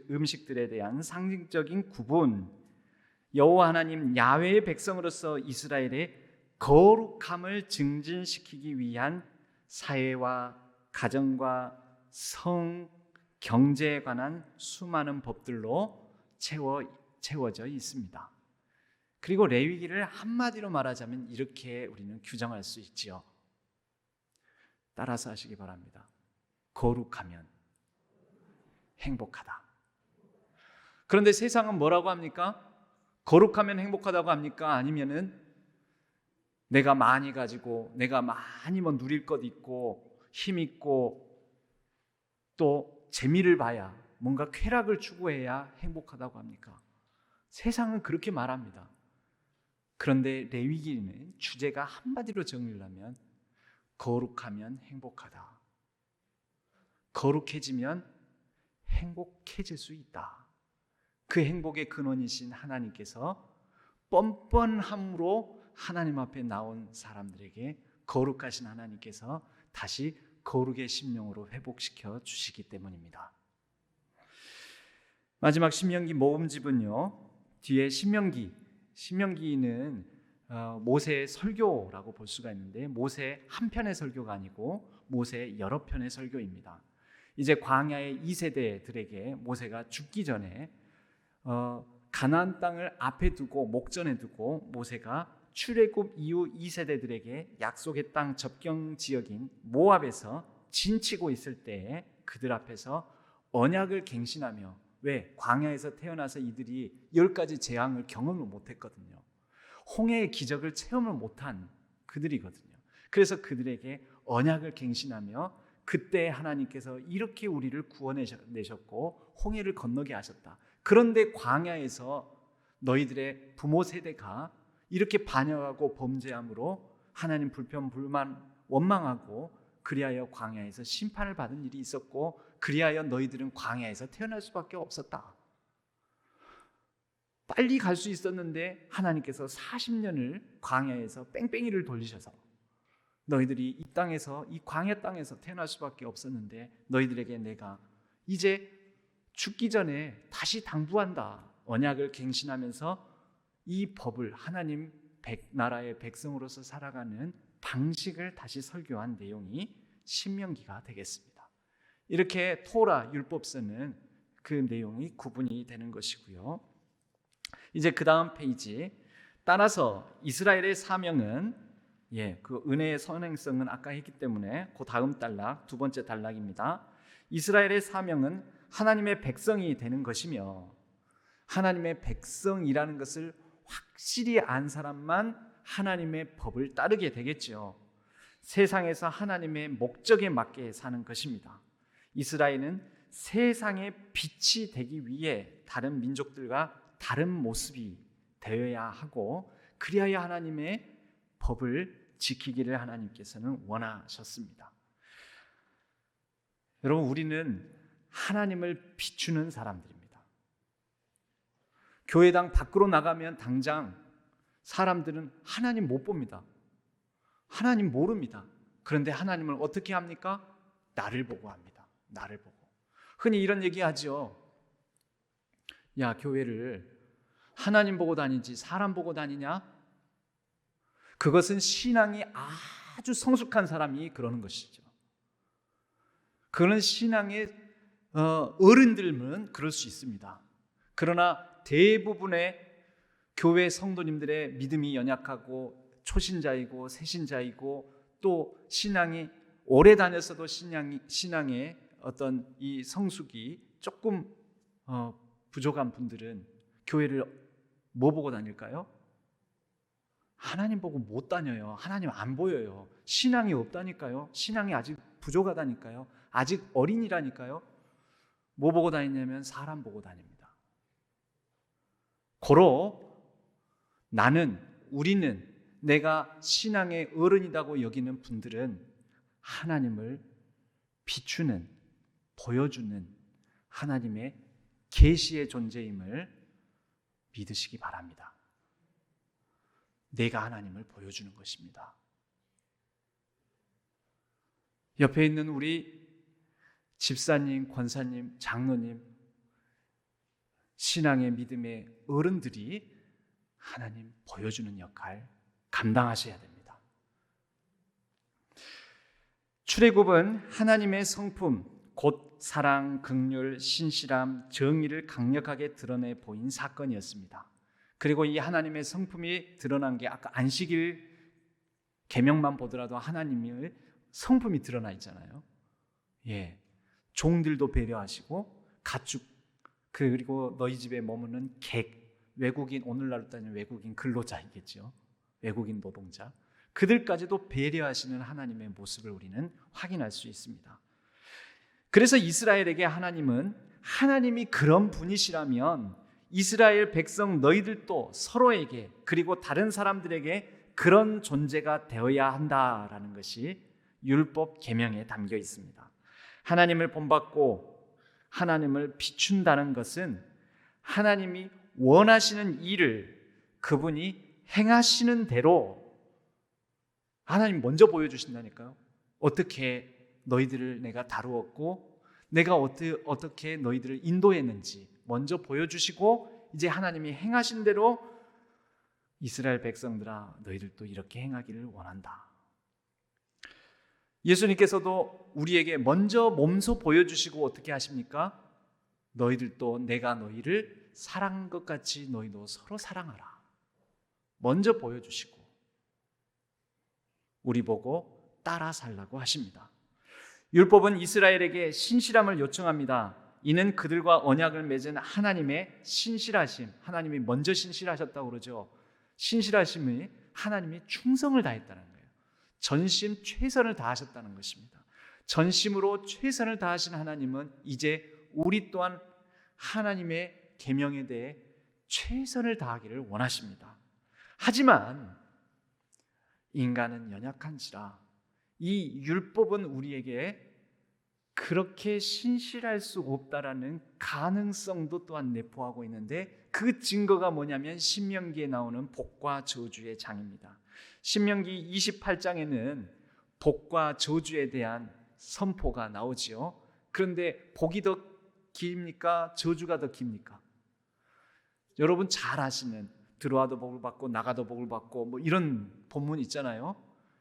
Speaker 1: 음식들에 대한 상징적인 구분, 여호와 하나님 야훼의 백성으로서 이스라엘의 거룩함을 증진시키기 위한 사회와 가정과 성, 경제에 관한 수많은 법들로 채워져 있습니다. 그리고 레위기를 한마디로 말하자면 이렇게 우리는 규정할 수 있지요. 따라서 하시기 바랍니다. 거룩하면 행복하다. 그런데 세상은 뭐라고 합니까? 거룩하면 행복하다고 합니까? 아니면은 내가 많이 가지고 내가 많이 뭐 누릴 것 있고 힘 있고 또 재미를 봐야, 뭔가 쾌락을 추구해야 행복하다고 합니까? 세상은 그렇게 말합니다. 그런데 레위기는 주제가 한마디로 정리하면 거룩하면 행복하다. 거룩해지면 행복해질 수 있다. 그 행복의 근원이신 하나님께서 뻔뻔함으로 하나님 앞에 나온 사람들에게 거룩하신 하나님께서 다시 거룩의 심령으로 회복시켜 주시기 때문입니다. 마지막 신명기 모음집은요, 뒤에 신명기는 모세의 설교라고 볼 수가 있는데, 모세 한 편의 설교가 아니고 모세 여러 편의 설교입니다. 이제 광야의 2세대들에게 모세가 죽기 전에 가나안 땅을 앞에 두고 목전에 두고 모세가 출애굽 이후 2세대들에게 약속의 땅 접경 지역인 모압에서 진치고 있을 때에 그들 앞에서 언약을 갱신하며, 왜? 광야에서 태어나서 이들이 10가지 재앙을 경험을 못했거든요. 홍해의 기적을 체험을 못한 그들이거든요. 그래서 그들에게 언약을 갱신하며, 그때 하나님께서 이렇게 우리를 구원내셨고 홍해를 건너게 하셨다. 그런데 광야에서 너희들의 부모 세대가 이렇게 반역하고 범죄함으로 하나님 불편, 불만, 원망하고 그리하여 광야에서 심판을 받은 일이 있었고, 그리하여 너희들은 광야에서 태어날 수밖에 없었다. 빨리 갈 수 있었는데 하나님께서 40년을 광야에서 뺑뺑이를 돌리셔서 너희들이 이 땅에서, 이 광야 땅에서 태어날 수밖에 없었는데 너희들에게 내가 이제 죽기 전에 다시 당부한다. 언약을 갱신하면서 이 법을, 하나님 나라의 백성으로서 살아가는 방식을 다시 설교한 내용이 신명기가 되겠습니다. 이렇게 토라 율법서는 그 내용이 구분이 되는 것이고요. 이제 그 다음 페이지, 따라서 이스라엘의 사명은, 그 은혜의 선행성은 아까 했기 때문에 그 다음 단락, 두 번째 단락입니다. 이스라엘의 사명은 하나님의 백성이 되는 것이며, 하나님의 백성이라는 것을 확실히 안 사람만 하나님의 법을 따르게 되겠죠. 세상에서 하나님의 목적에 맞게 사는 것입니다. 이스라엘은 세상의 빛이 되기 위해 다른 민족들과 다른 모습이 되어야 하고, 그리하여 하나님의 법을
Speaker 2: 지키기를 하나님께서는 원하셨습니다. 여러분, 우리는 하나님을 비추는 사람들입니다. 교회당 밖으로 나가면 당장 사람들은 하나님 못 봅니다. 하나님 모릅니다. 그런데 하나님을 어떻게 합니까? 나를 보고 합니다. 나를 보고. 흔히 이런 얘기 하죠. 야, 교회를 하나님 보고 다니지 사람 보고 다니냐? 그것은 신앙이 아주 성숙한 사람이 그러는 것이죠. 그런 신앙의 어른들은 그럴 수 있습니다. 그러나 대부분의 교회 성도님들의 믿음이 연약하고 초신자이고 새신자이고 또 신앙이 오래 다녔어도 신앙의 어떤 이 성숙이 조금 부족한 분들은 교회를 뭐 보고 다닐까요? 하나님 보고 못 다녀요. 하나님 안 보여요. 신앙이 없다니까요. 신앙이 아직 부족하다니까요. 아직 어린이라니까요. 뭐 보고 다니냐면 사람 보고 다닙니다. 고로 우리는 내가 신앙의 어른이라고 여기는 분들은 하나님을 비추는, 보여주는 하나님의 계시의 존재임을 믿으시기 바랍니다. 내가 하나님을 보여주는 것입니다. 옆에 있는 우리 집사님, 권사님, 장로님, 신앙의 믿음의 어른들이 하나님 보여주는 역할 감당하셔야 됩니다. 출애굽은 하나님의 성품, 곧 사랑, 긍휼, 신실함, 정의를 강력하게 드러내 보인 사건이었습니다. 그리고 이 하나님의 성품이 드러난 게 아까 안식일 계명만 보더라도 하나님의 성품이 드러나 있잖아요. 예, 종들도 배려하시고 가축, 그리고 너희 집에 머무는 객, 외국인, 오늘날로 따지면 외국인 근로자이겠죠. 외국인 노동자, 그들까지도 배려하시는 하나님의 모습을 우리는 확인할 수 있습니다. 그래서 이스라엘에게 하나님이 그런 분이시라면 이스라엘 백성 너희들도 서로에게 그리고 다른 사람들에게 그런 존재가 되어야 한다라는 것이 율법 계명에 담겨 있습니다. 하나님을 본받고 하나님을 비춘다는 것은 하나님이 원하시는 일을 그분이 행하시는 대로 하나님 먼저 보여주신다니까요. 어떻게 너희들을 내가 다루었고 내가 어떻게 너희들을 인도했는지 먼저 보여주시고 이제 하나님이 행하신 대로 이스라엘 백성들아 너희들도 이렇게 행하기를 원한다. 예수님께서도 우리에게 먼저 몸소 보여주시고 어떻게 하십니까? 너희들도 내가 너희를 사랑한 것 같이 너희도 서로 사랑하라. 먼저 보여주시고 우리 보고 따라 살라고 하십니다. 율법은 이스라엘에게 신실함을 요청합니다. 이는 그들과 언약을 맺은 하나님의 신실하심, 하나님이 먼저 신실하셨다고 그러죠. 신실하심이 하나님이 충성을 다했다는 거예요. 전심 최선을 다하셨다는 것입니다. 전심으로 최선을 다하신 하나님은 이제 우리 또한 하나님의 계명에 대해 최선을 다하기를 원하십니다. 하지만 인간은 연약한지라 이 율법은 우리에게 그렇게 신실할 수 없다라는 가능성도 또한 내포하고 있는데 그 증거가 뭐냐면 신명기에 나오는 복과 저주의 장입니다. 신명기 28장에는 복과 저주에 대한 선포가 나오지요. 그런데 복이 더 깁니까? 저주가 더 깁니까? 여러분 잘 아시는 들어와도 복을 받고 나가도 복을 받고 뭐 이런 본문 있잖아요.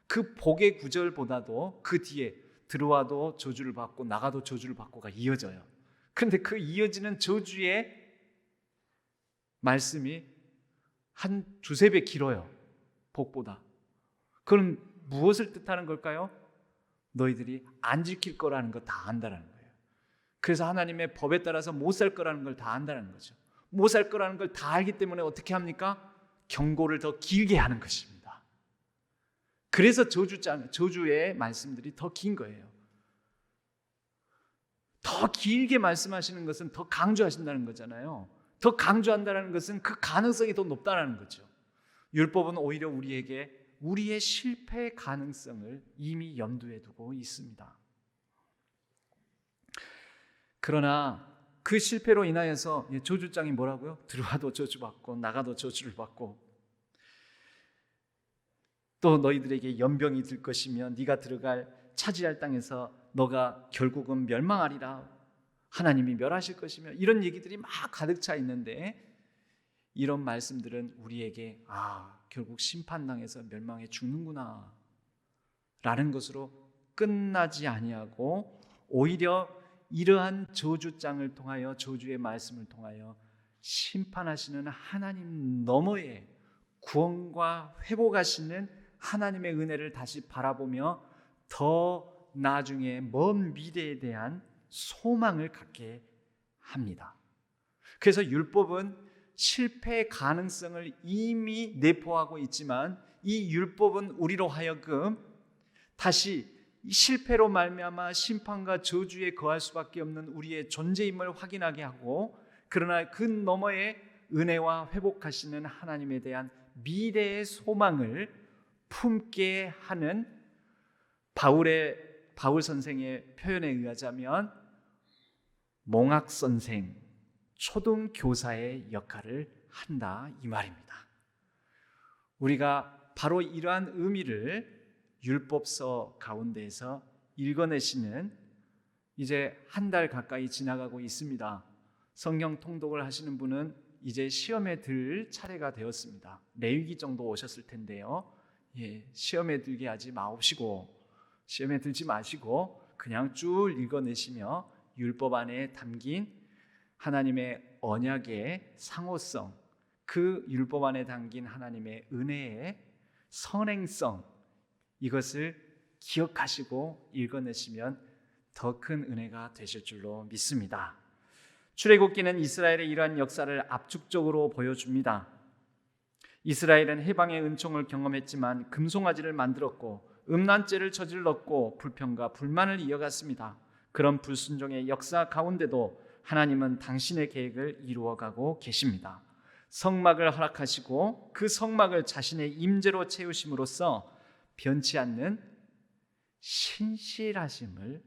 Speaker 2: 그 복의 구절보다도 그 뒤에 들어와도 저주를 받고 나가도 저주를 받고가 이어져요. 그런데 그 이어지는 저주의 말씀이 한 두세 배 길어요. 복보다. 그럼 무엇을 뜻하는 걸까요? 너희들이 안 지킬 거라는 거 다 안다는 거예요. 그래서 하나님의 법에 따라서 못 살 거라는 걸 다 안다는 거죠. 못 살 거라는 걸 다 알기 때문에 어떻게 합니까? 경고를 더 길게 하는 것입니다. 그래서 저주의 말씀들이 더 긴 거예요. 더 길게 말씀하시는 것은 더 강조하신다는 거잖아요. 더 강조한다는 것은 그 가능성이 더 높다는 거죠. 율법은 오히려 우리에게 우리의 실패 가능성을 이미 염두에 두고 있습니다. 그러나 그 실패로 인하여서 저주장이 뭐라고요? 들어와도 저주받고 나가도 저주를 받고 또 너희들에게 연병이 들 것이며 네가 들어갈 차지할 땅에서 너가 결국은 멸망하리라. 하나님이 멸하실 것이며 이런 얘기들이 막 가득 차 있는데 이런 말씀들은 우리에게 결국 심판당해서 멸망해 죽는구나 라는 것으로 끝나지 아니하고 오히려 이러한 저주장을 통하여 저주의 말씀을 통하여 심판하시는 하나님 너머에 구원과 회복하시는 하나님의 은혜를 다시 바라보며 더 나중에 먼 미래에 대한 소망을 갖게 합니다. 그래서 율법은 실패의 가능성을 이미 내포하고 있지만 이 율법은 우리로 하여금 다시 실패로 말미암아 심판과 저주에 거할 수밖에 없는 우리의 존재임을 확인하게 하고 그러나 그 너머에 은혜와 회복하시는 하나님에 대한 미래의 소망을 품게 하는 바울 선생의 표현에 의하자면 몽학 선생, 초등 교사의 역할을 한다 이 말입니다. 우리가 바로 이러한 의미를 율법서 가운데에서 읽어내시는 이제 한 달 가까이 지나가고 있습니다. 성경 통독을 하시는 분은 이제 시험에 들 차례가 되었습니다. 레위기 정도 오셨을 텐데요. 시험에 들게 하지 마옵시고 시험에 들지 마시고 그냥 쭉 읽어내시며 율법 안에 담긴 하나님의 언약의 상호성, 그 율법 안에 담긴 하나님의 은혜의 선행성 이것을 기억하시고 읽어내시면 더 큰 은혜가 되실 줄로 믿습니다. 출애굽기는 이스라엘의 이러한 역사를 압축적으로 보여줍니다. 이스라엘은 해방의 은총을 경험했지만 금송아지를 만들었고 음란죄를 저질렀고 불평과 불만을 이어갔습니다. 그런 불순종의 역사 가운데도 하나님은 당신의 계획을 이루어가고 계십니다. 성막을 허락하시고 그 성막을 자신의 임재로 채우심으로써 변치 않는 신실하심을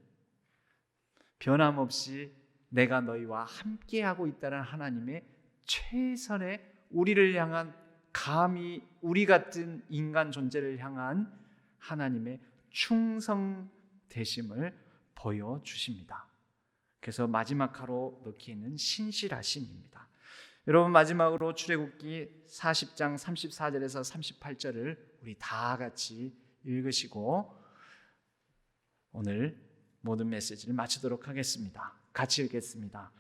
Speaker 2: 변함없이 내가 너희와 함께하고 있다는 하나님의 최선의 우리를 향한 감히 우리 같은 인간 존재를 향한 하나님의 충성되심을 보여주십니다. 그래서 마지막 하로 넣기에는 신실하심입니다. 여러분 마지막으로 출애굽기 40장 34절에서 38절을 우리 다 같이 읽으시고 오늘 모든 메시지를 마치도록 하겠습니다. 같이 읽겠습니다.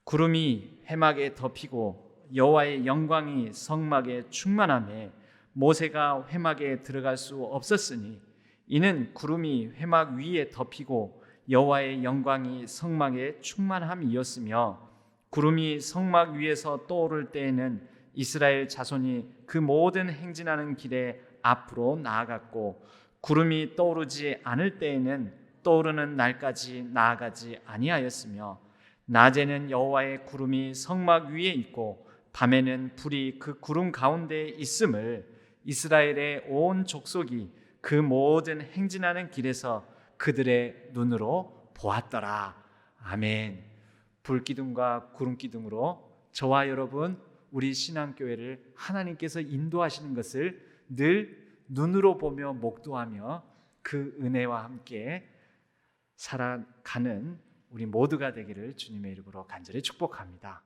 Speaker 2: 구름이 회막에 덮이고 여호와의 영광이 성막에 충만하며 모세가 회막에 들어갈 수 없었으니 이는 구름이 회막 위에 덮이고 여호와의 영광이 성막에 충만함이었으며 구름이 성막 위에서 떠오를 때에는 이스라엘 자손이 그 모든 행진하는 길에 앞으로 나아갔고 구름이 떠오르지 않을 때에는 떠오르는 날까지 나아가지 아니하였으며 낮에는 여호와의 구름이 성막 위에 있고 밤에는 불이 그 구름 가운데에 있음을 이스라엘의 온 족속이 그 모든 행진하는 길에서 그들의 눈으로 보았더라. 아멘. 불기둥과 구름기둥으로 저와 여러분 우리 신앙교회를 하나님께서 인도하시는 것을 늘 눈으로 보며 목도하며 그 은혜와 함께 살아가는 우리 모두가 되기를 주님의 이름으로 간절히 축복합니다.